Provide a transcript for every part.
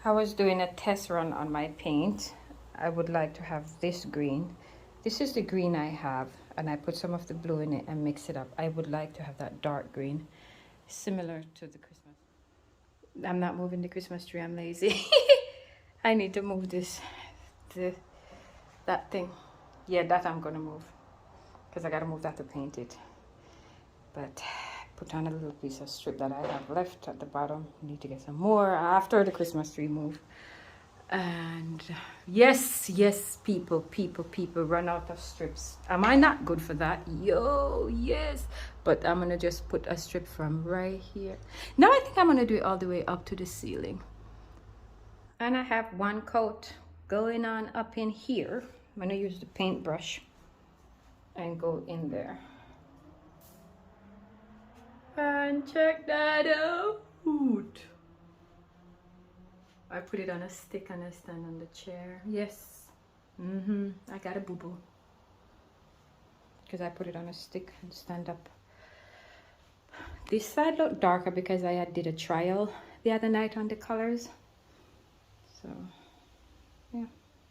I was doing a test run on my paint. I would like to have this green. This is the green I have, and I put some of the blue in it and mix it up. I would like to have that dark green, similar to the Christmas. I'm not moving the Christmas tree, I'm lazy. I need to move that thing. Yeah, that I'm gonna move, because I gotta move that to paint it. But put on a little piece of strip that I have left at the bottom. Need to get some more after the Christmas tree move. And yes, people run out of strips. Am I not good for that? Yo, yes. But I'm gonna just put a strip from right here. Now I think I'm gonna do it all the way up to the ceiling. And I have one coat going on up in here. I'm gonna use the paintbrush and go in there. And check that out. I put it on a stick and I stand on the chair. Yes. I got a boo-boo. Because I put it on a stick and stand up. This side looked darker because I did a trial the other night on the colors. So, yeah.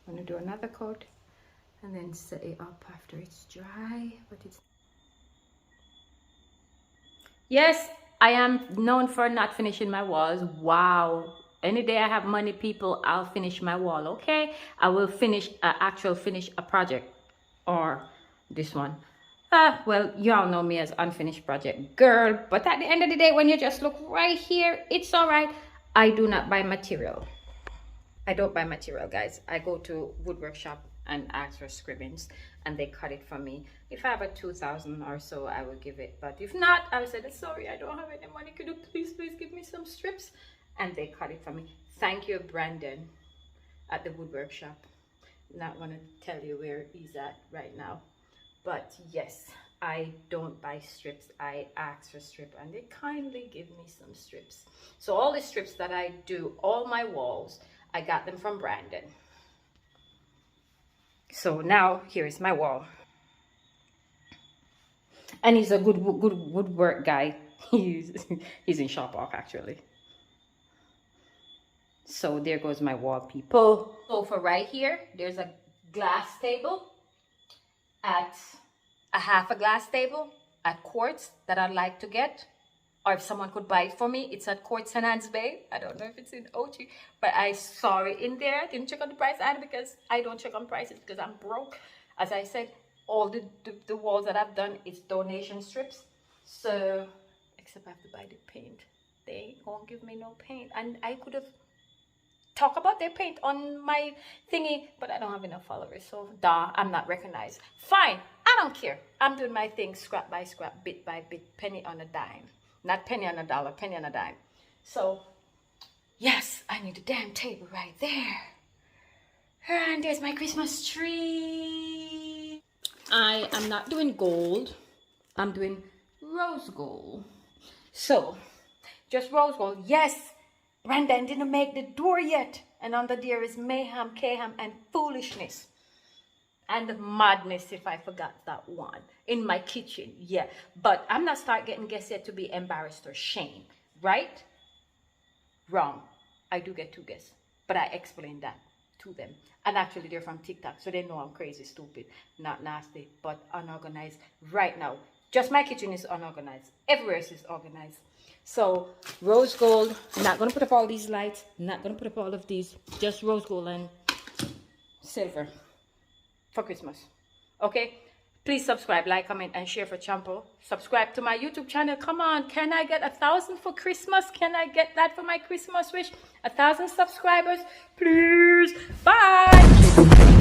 I'm going to do another coat and then set it up after it's dry. But it's... Yes, I am known for not finishing my walls. Wow. Any day I have money, people, I'll finish my wall, okay? I will finish a project, or this one. Well, y'all know me as unfinished project girl, but at the end of the day, when you just look right here, it's all right. I do not buy material. I don't buy material, guys. I go to woodwork shop and ask for scribblings, and they cut it for me. If I have a 2,000 or so, I will give it. But if not, I will say, sorry, I don't have any money. Could you please give me some strips? And they cut it for me. Thank you, Brandon, at the woodwork shop. Not gonna tell you where he's at right now, but yes, I don't buy strips. I ask for strip, and they kindly give me some strips. So all the strips that I do, all my walls, I got them from Brandon. So now here is my wall, and he's a good woodwork guy. He's in Csompó actually. So there goes my wall, people. So for right here, there's a glass table at a half a glass table at Quartz that I'd like to get. Or if someone could buy it for me, it's at Quartz St. Anne's Bay. I don't know if it's in Ochi, but I saw it in there. I didn't check on the price, and because I don't check on prices because I'm broke. As I said, all the walls that I've done is donation strips. So, except I have to buy the paint. They won't give me no paint. And I could have talk about their paint on my thingy, but I don't have enough followers, so I'm not recognized. Fine, I don't care. I'm doing my thing scrap by scrap, bit by bit, penny on a dime. Not penny on a dollar, penny on a dime. So yes, I need a damn table right there. And there's my Christmas tree. I am not doing gold, I'm doing rose gold. So just rose gold. Yes, Brandon didn't make the door yet, and under there is mayhem, kayham, and foolishness and madness, if I forgot that one, in my kitchen. Yeah, but I'm not start getting guests yet to be embarrassed or shame, right? Wrong. I do get 2 guests, but I explain that to them, and actually they're from TikTok, so they know I'm crazy, stupid, not nasty, but unorganized right now. Just my kitchen is unorganized. Everywhere else is organized. So rose gold. I'm not gonna put up all these lights. I'm not gonna put up all of these. Just rose gold and silver for Christmas. Okay? Please subscribe, like, comment, and share for Csompó. Subscribe to my YouTube channel. Come on, can I get 1,000 for Christmas? Can I get that for my Christmas wish? 1,000 subscribers, please. Bye.